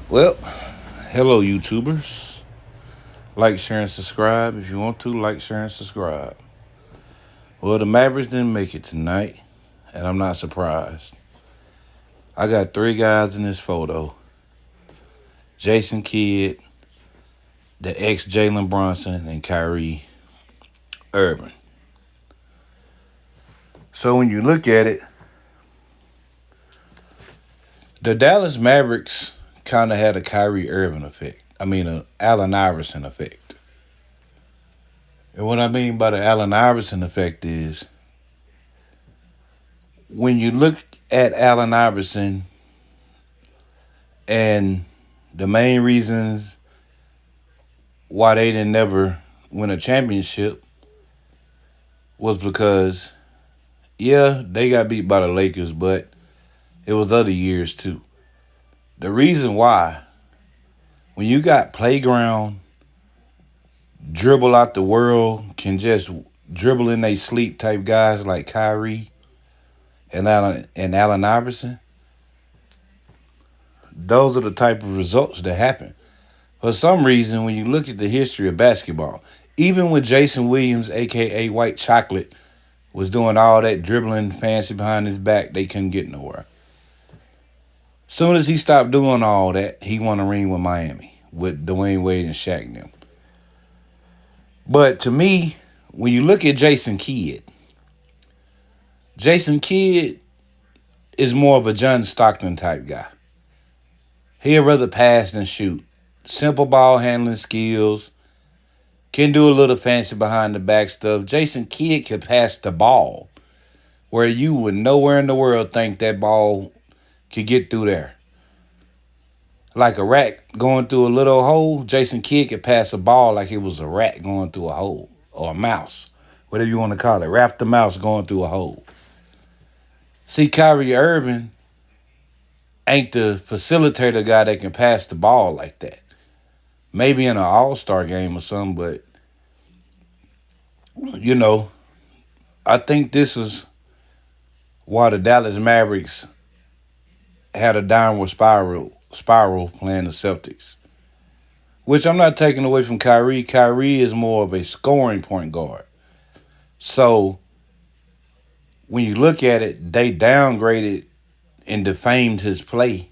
Well, hello, YouTubers. Like, share, and subscribe. If you want to, like, share, and subscribe. Well, the Mavericks didn't make it tonight, and I'm not surprised. I got three guys in this photo: Jason Kidd, the ex Jalen Brunson, and Kyrie Irving. So when you look at it, the Dallas Mavericks kind of had a Kyrie Irving effect. I mean, a Allen Iverson effect. And what I mean by the Allen Iverson effect is when you look at Allen Iverson and the main reasons why they didn't never win a championship was because, yeah, they got beat by the Lakers, but it was other years too. The reason why, when you got playground, dribble out the world, can just dribble in they sleep type guys like Kyrie and Allen Iverson, those are the type of results that happen. For some reason, when you look at the history of basketball, even when Jason Williams, a.k.a. White Chocolate, was doing all that dribbling fancy behind his back, they couldn't get nowhere. Soon as he stopped doing all that, he won a ring with Miami, with Dwayne Wade and Shaq and them. But to me, when you look at Jason Kidd is more of a John Stockton type guy. He'd rather pass than shoot. Simple ball handling skills. Can do a little fancy behind the back stuff. Jason Kidd could pass the ball where you would nowhere in the world think that ball could get through there. Like a rat going through a little hole, Jason Kidd could pass a ball like it was a rat going through a hole, or a mouse, whatever you want to call it. Wrap the mouse going through a hole. See, Kyrie Irving ain't the facilitator guy that can pass the ball like that. Maybe in an all-star game or something, but, you know, I think this is why the Dallas Mavericks had a downward spiral playing the Celtics. Which I'm not taking away from Kyrie. Kyrie is more of a scoring point guard. So when you look at it, they downgraded and defamed his play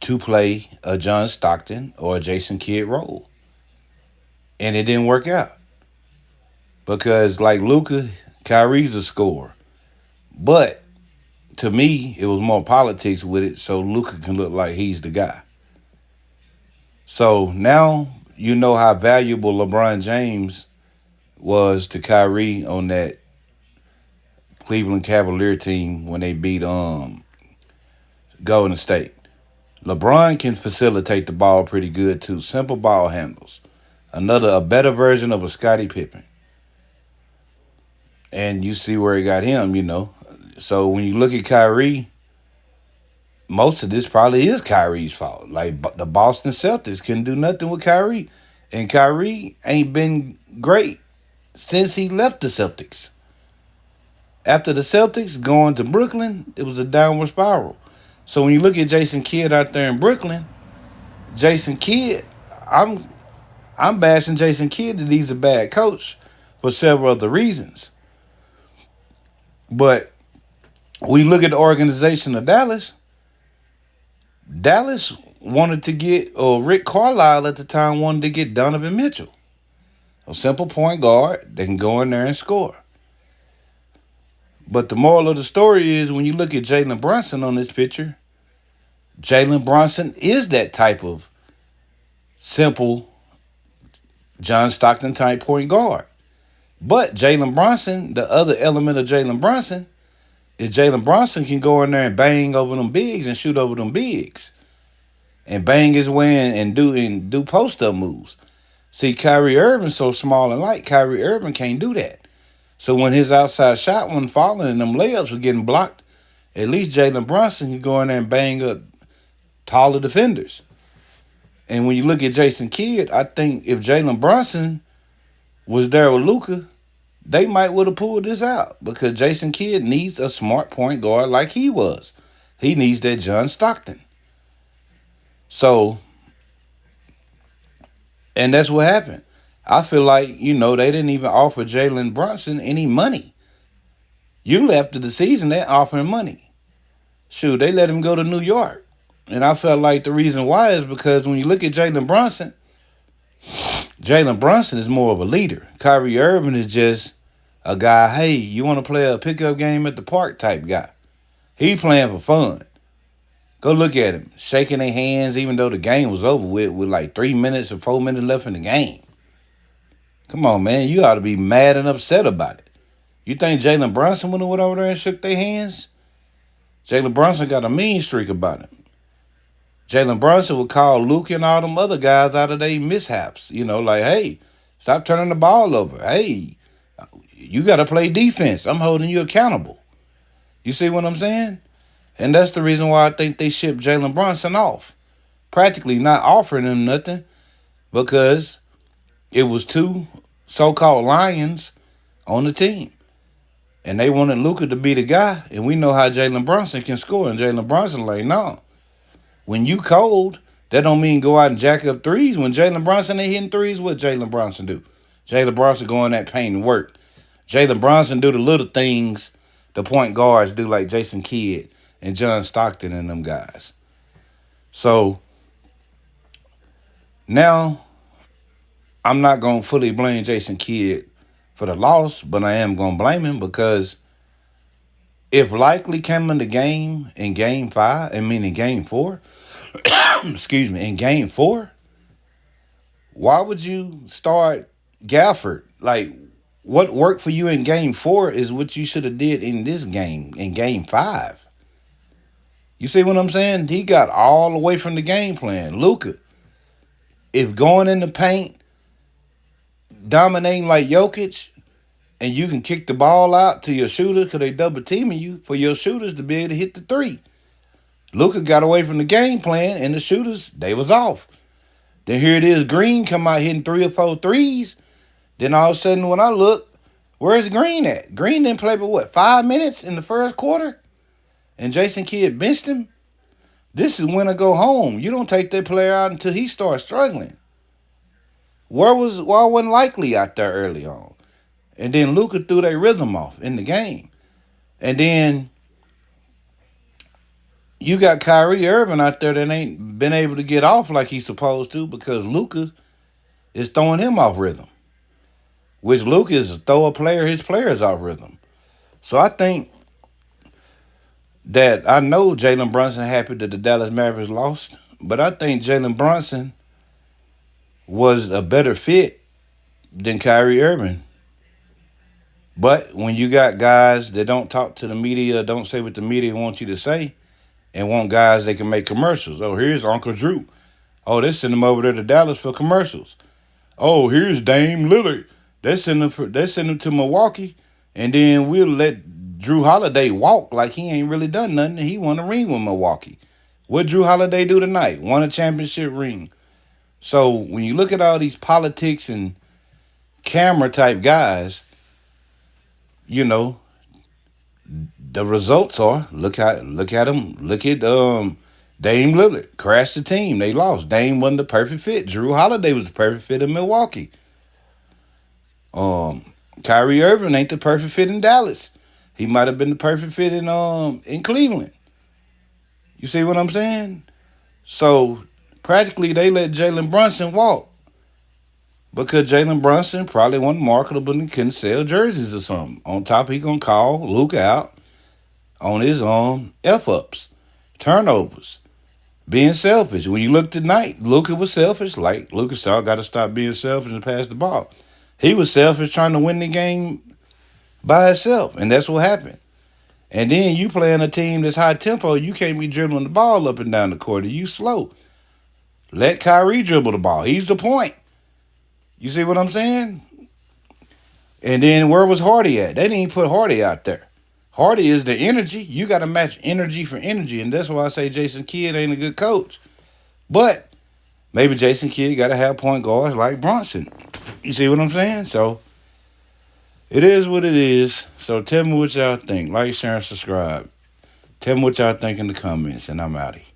to play a John Stockton or a Jason Kidd role. And it didn't work out. Because like Luka, Kyrie's a scorer. But to me, it was more politics with it so Luka can look like he's the guy. So now you know how valuable LeBron James was to Kyrie on that Cleveland Cavalier team when they beat Golden State. LeBron can facilitate the ball pretty good too. Simple ball handles. A better version of a Scottie Pippen. And you see where he got him, you know. So when you look at Kyrie, most of this probably is Kyrie's fault. Like the Boston Celtics couldn't do nothing with Kyrie. And Kyrie ain't been great since he left the Celtics. After the Celtics going to Brooklyn, it was a downward spiral. So when you look at Jason Kidd out there in Brooklyn, Jason Kidd, I'm bashing Jason Kidd that he's a bad coach for several other reasons. But when you look at the organization of Dallas, Dallas wanted to get, or Rick Carlisle at the time wanted to get Donovan Mitchell, a simple point guard that can go in there and score. But the moral of the story is when you look at Jalen Brunson on this picture, Jalen Brunson is that type of simple John Stockton type point guard. But Jalen Brunson, the other element of Jalen Brunson, is Jalen Brunson can go in there and bang over them bigs and shoot over them bigs. And bang his way in and do post-up moves. See, Kyrie Irving's so small and light, Kyrie Irving can't do that. So when his outside shot wasn't falling and them layups were getting blocked, at least Jalen Brunson can go in there and bang up taller defenders. And when you look at Jason Kidd, I think if Jalen Brunson was there with Luka, they might would have pulled this out because Jason Kidd needs a smart point guard like he was. He needs that John Stockton. So, and that's what happened. I feel like, they didn't even offer Jalen Brunson any money. You left the season, they offering money. Shoot, they let him go to New York. And I felt like the reason why is because when you look at Jalen Brunson is more of a leader. Kyrie Irving is just a guy, hey, you want to play a pickup game at the park type guy. He playing for fun. Go look at him, shaking their hands even though the game was over with like 3 minutes or 4 minutes left in the game. Come on, man. You ought to be mad and upset about it. You think Jalen Brunson would have went over there and shook their hands? Jalen Brunson got a mean streak about him. Jalen Brunson would call Luke and all them other guys out of their mishaps. Like, hey, stop turning the ball over. Hey, you got to play defense. I'm holding you accountable. You see what I'm saying? And that's the reason why I think they shipped Jalen Brunson off. Practically not offering him nothing because it was two so-called Lions on the team. And they wanted Luka to be the guy. And we know how Jalen Brunson can score. And Jalen Brunson like, no. When you cold, that don't mean go out and jack up threes. When Jalen Brunson ain't hitting threes, what Jalen Brunson do? Jalen Brunson go in that paint and work. Jalen Brunson do the little things the point guards do, like Jason Kidd and John Stockton and them guys. So now I'm not going to fully blame Jason Kidd for the loss, but I am going to blame him because if Likely came in the game in game 5, in game 4, excuse me, in game 4, why would you start Gafford? Like, what worked for you in game 4 is what you should have did in this game, in game 5. You see what I'm saying? He got all away from the game plan. Luka, if going in the paint, dominating like Jokic, and you can kick the ball out to your shooter because they double teaming you for your shooters to be able to hit the 3. Luka got away from the game plan, and the shooters, they was off. Then here it is, Green come out hitting 3 or 4 threes. Then all of a sudden when I look, where's Green at? Green didn't play but 5 minutes in the first quarter? And Jason Kidd benched him? This is when I go home. You don't take that player out until he starts struggling. Why wasn't Likely out there early on? And then Luka threw their rhythm off in the game. And then you got Kyrie Irving out there that ain't been able to get off like he's supposed to because Luka is throwing him off rhythm. Which Luka is his players off rhythm. So I think that I know Jalen Brunson happy that the Dallas Mavericks lost, but I think Jalen Brunson was a better fit than Kyrie Irving. But when you got guys that don't talk to the media, don't say what the media wants you to say, and want guys that can make commercials. Oh, here's Uncle Drew. Oh, they send him over there to Dallas for commercials. Oh, here's Dame Lillard. They send him to Milwaukee, and then we'll let Drew Holiday walk like he ain't really done nothing, and he won a ring with Milwaukee. What Drew Holiday do tonight? Won a championship ring. So when you look at all these politics and camera type guys, the results are look at them. Look at Dame Lillard crashed the team. They lost. Dame wasn't the perfect fit. Drew Holiday was the perfect fit in Milwaukee. Kyrie Irving ain't the perfect fit in Dallas. He might have been the perfect fit in Cleveland. You see what I'm saying? So practically they let Jalen Brunson walk. Because Jalen Brunson probably wasn't marketable and couldn't sell jerseys or something. On top, he gonna call Luka out on his F-ups, turnovers, being selfish. When you look tonight, Luka was selfish. Like Luka said, I got to stop being selfish and pass the ball. He was selfish trying to win the game by himself, and that's what happened. And then you playing a team that's high tempo, you can't be dribbling the ball up and down the court. You slow. Let Kyrie dribble the ball. He's the point. You see what I'm saying? And then where was Hardy at? They didn't even put Hardy out there. Hardy is the energy. You got to match energy for energy. And that's why I say Jason Kidd ain't a good coach. But maybe Jason Kidd got to have point guards like Brunson. You see what I'm saying? So it is what it is. So tell me what y'all think. Like, share, and subscribe. Tell me what y'all think in the comments. And I'm out of here.